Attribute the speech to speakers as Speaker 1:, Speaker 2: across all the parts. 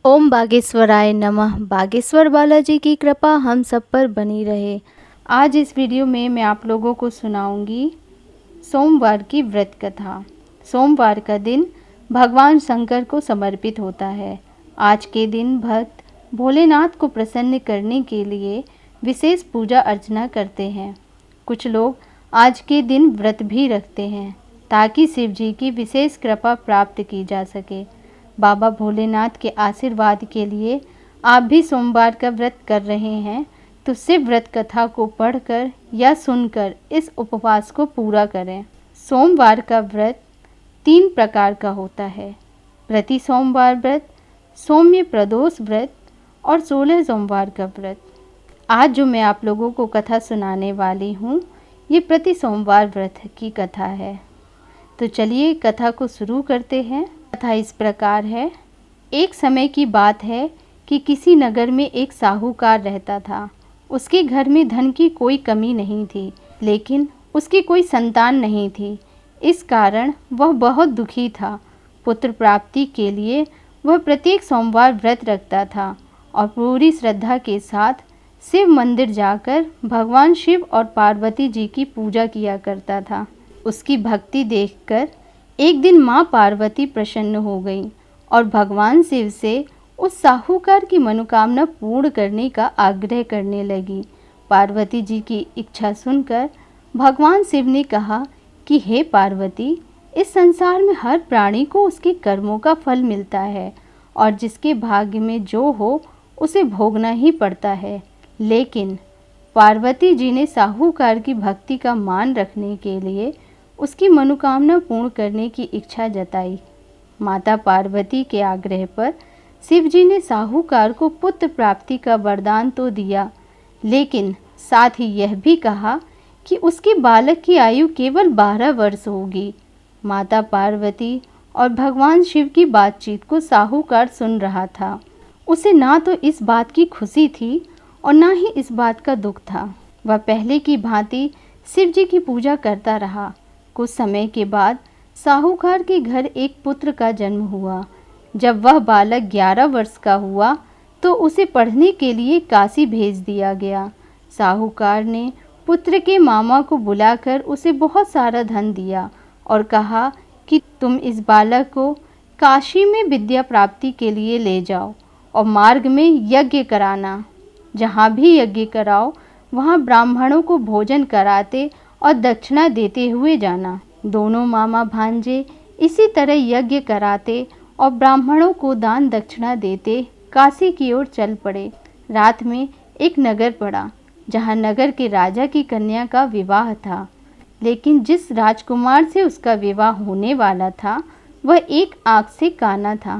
Speaker 1: ओम बागेश्वराय नमः। बागेश्वर बालाजी की कृपा हम सब पर बनी रहे। आज इस वीडियो में मैं आप लोगों को सुनाऊंगी सोमवार की व्रत कथा। सोमवार का दिन भगवान शंकर को समर्पित होता है। आज के दिन भक्त भोलेनाथ को प्रसन्न करने के लिए विशेष पूजा अर्चना करते हैं। कुछ लोग आज के दिन व्रत भी रखते हैं ताकि शिव जी की विशेष कृपा प्राप्त की जा सके। बाबा भोलेनाथ के आशीर्वाद के लिए आप भी सोमवार का व्रत कर रहे हैं तो शिव व्रत कथा को पढ़कर या सुनकर इस उपवास को पूरा करें। सोमवार का व्रत 3 प्रकार का होता है: प्रति सोमवार व्रत, सौम्य प्रदोष व्रत और 16 सोमवार का व्रत। आज जो मैं आप लोगों को कथा सुनाने वाली हूँ ये प्रति सोमवार व्रत की कथा है। तो चलिए कथा को शुरू करते हैं। कथा इस प्रकार है। एक समय की बात है कि किसी नगर में एक साहूकार रहता था। उसके घर में धन की कोई कमी नहीं थी, लेकिन उसकी कोई संतान नहीं थी। इस कारण वह बहुत दुखी था। पुत्र प्राप्ति के लिए वह प्रत्येक सोमवार व्रत रखता था और पूरी श्रद्धा के साथ शिव मंदिर जाकर भगवान शिव और पार्वती जी की पूजा किया करता था। उसकी भक्ति देखकर एक दिन माँ पार्वती प्रसन्न हो गई और भगवान शिव से उस साहूकार की मनोकामना पूर्ण करने का आग्रह करने लगी। पार्वती जी की इच्छा सुनकर भगवान शिव ने कहा कि हे पार्वती, इस संसार में हर प्राणी को उसके कर्मों का फल मिलता है और जिसके भाग्य में जो हो उसे भोगना ही पड़ता है। लेकिन पार्वती जी ने साहूकार की भक्ति का मान रखने के लिए उसकी मनोकामना पूर्ण करने की इच्छा जताई। माता पार्वती के आग्रह पर शिव जी ने साहूकार को पुत्र प्राप्ति का वरदान तो दिया, लेकिन साथ ही यह भी कहा कि उसके बालक की आयु केवल 12 वर्ष होगी। माता पार्वती और भगवान शिव की बातचीत को साहूकार सुन रहा था। उसे ना तो इस बात की खुशी थी और ना ही इस बात का दुख था। वह पहले की भांति शिव जी की पूजा करता रहा। कुछ समय के बाद साहूकार के घर एक पुत्र का जन्म हुआ। जब वह बालक 11 वर्ष का हुआ तो उसे पढ़ने के लिए काशी भेज दिया गया। साहूकार ने पुत्र के मामा को बुलाकर उसे बहुत सारा धन दिया और कहा कि तुम इस बालक को काशी में विद्या प्राप्ति के लिए ले जाओ और मार्ग में यज्ञ कराना। जहाँ भी यज्ञ कराओ वहाँ ब्राह्मणों को भोजन कराते और दक्षिणा देते हुए जाना। दोनों मामा भांजे इसी तरह यज्ञ कराते और ब्राह्मणों को दान दक्षिणा देते काशी की ओर चल पड़े। रात में एक नगर पड़ा जहाँ नगर के राजा की कन्या का विवाह था, लेकिन जिस राजकुमार से उसका विवाह होने वाला था वह एक आँख से काना था।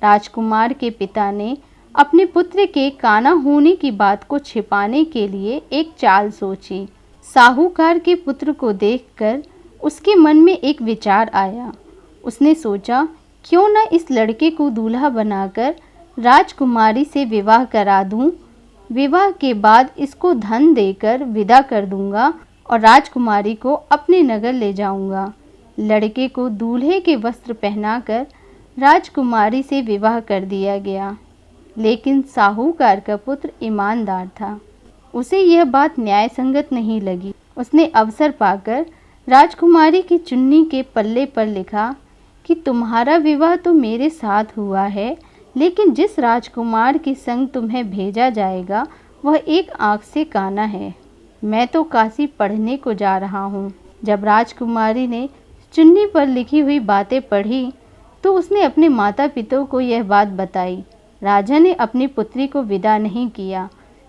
Speaker 1: राजकुमार के पिता ने अपने पुत्र के काना होने की बात को छिपाने के लिए एक चाल सोची। साहूकार के पुत्र को देखकर उसके मन में एक विचार आया। उसने सोचा, क्यों न इस लड़के को दूल्हा बनाकर राजकुमारी से विवाह करा दूं। विवाह के बाद इसको धन देकर विदा कर दूंगा और राजकुमारी को अपने नगर ले जाऊंगा। लड़के को दूल्हे के वस्त्र पहनाकर राजकुमारी से विवाह कर दिया गया। लेकिन साहूकार का पुत्र ईमानदार था। उसे यह बात न्याय संगत नहीं लगी। उसने अवसर पाकर राजकुमारी की चुन्नी के पल्ले पर लिखा कि तुम्हारा विवाह तो मेरे साथ हुआ है, लेकिन जिस राजकुमार के संग तुम्हें भेजा जाएगा वह एक आँख से काना है। मैं तो काशी पढ़ने को जा रहा हूँ। जब राजकुमारी ने चुन्नी पर लिखी हुई बातें पढ़ी तो उसने अपने माता पिता को यह बात बताई। राजा ने अपनी पुत्री को विदा नहीं किया,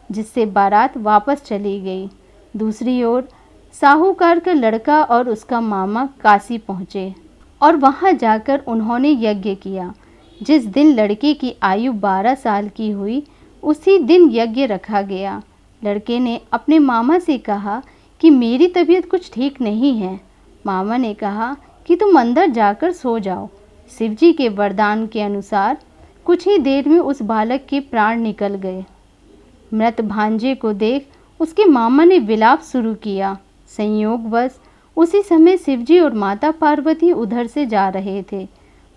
Speaker 1: जिससे बारात वापस चली गई। दूसरी ओर साहूकार का लड़का और उसका मामा काशी पहुँचे और वहाँ जाकर उन्होंने यज्ञ किया। जिस दिन लड़के की आयु 12 साल की हुई उसी दिन यज्ञ रखा गया। लड़के ने अपने मामा से कहा कि मेरी तबीयत कुछ ठीक नहीं है। मामा ने कहा कि तुम अंदर जाकर सो जाओ। शिवजी के वरदान के अनुसार कुछ ही देर में उस बालक के प्राण निकल गए। मृत भांजे को देख उसके मामा ने विलाप शुरू किया। संयोगवश उसी समय शिवजी और माता पार्वती उधर से जा रहे थे।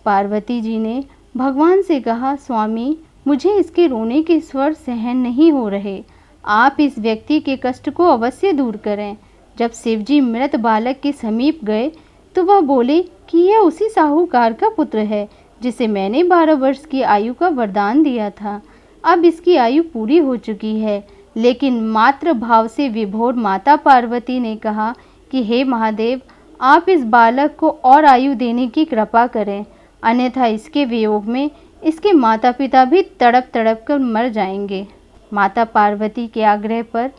Speaker 1: पार्वती जी ने भगवान से कहा, स्वामी, मुझे इसके रोने के स्वर सहन नहीं हो रहे। आप इस व्यक्ति के कष्ट को अवश्य दूर करें। जब शिवजी मृत बालक के समीप गए तो वह बोले कि यह उसी साहूकार का पुत्र है जिसे मैंने 12 वर्ष की आयु का वरदान दिया था। अब इसकी आयु पूरी हो चुकी है। लेकिन मात्र भाव से विभोर माता पार्वती ने कहा कि हे महादेव, आप इस बालक को और आयु देने की कृपा करें, अन्यथा इसके वियोग में इसके माता पिता भी तड़प तड़प कर मर जाएंगे। माता पार्वती के आग्रह पर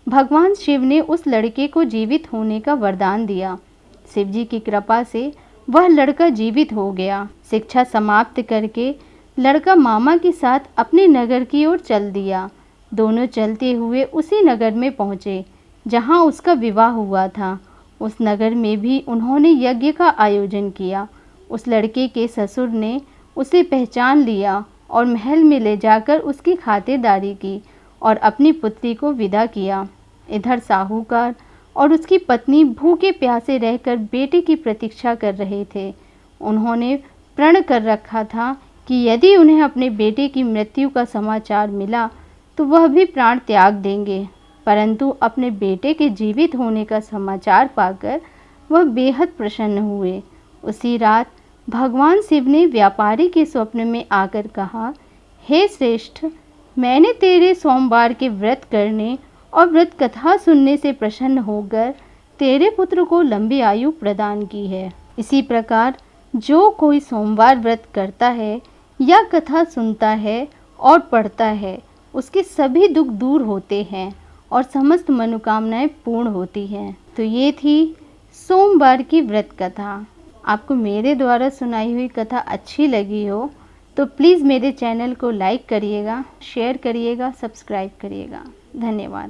Speaker 1: भगवान शिव ने उस लड़के को जीवित होने का वरदान दिया। शिवजी की कृपा से वह लड़का जीवित हो गया। शिक्षा समाप्त करके लड़का मामा के साथ अपने नगर की ओर चल दिया। दोनों चलते हुए उसी नगर में पहुँचे जहाँ उसका विवाह हुआ था। उस नगर में भी उन्होंने यज्ञ का आयोजन किया। उस लड़के के ससुर ने उसे पहचान लिया और महल में ले जाकर उसकी खातिरदारी की और अपनी पुत्री को विदा किया। इधर साहूकार और उसकी पत्नी भूखे प्यासे रहकर बेटे की प्रतीक्षा कर रहे थे। उन्होंने प्रण कर रखा था कि यदि उन्हें अपने बेटे की मृत्यु का समाचार मिला तो वह भी प्राण त्याग देंगे, परंतु अपने बेटे के जीवित होने का समाचार पाकर वह बेहद प्रसन्न हुए। उसी रात भगवान शिव ने व्यापारी के स्वप्न में आकर कहा, हे श्रेष्ठ, मैंने तेरे सोमवार के व्रत करने और व्रत कथा सुनने से प्रसन्न होकर तेरे पुत्र को लंबी आयु प्रदान की है। इसी प्रकार जो कोई सोमवार व्रत करता है या कथा सुनता है और पढ़ता है, उसके सभी दुख दूर होते हैं और समस्त मनोकामनाएं पूर्ण होती हैं। तो ये थी सोमवार की व्रत कथा। आपको मेरे द्वारा सुनाई हुई कथा अच्छी लगी हो तो प्लीज़ मेरे चैनल को लाइक करिएगा, शेयर करिएगा, सब्सक्राइब करिएगा। धन्यवाद।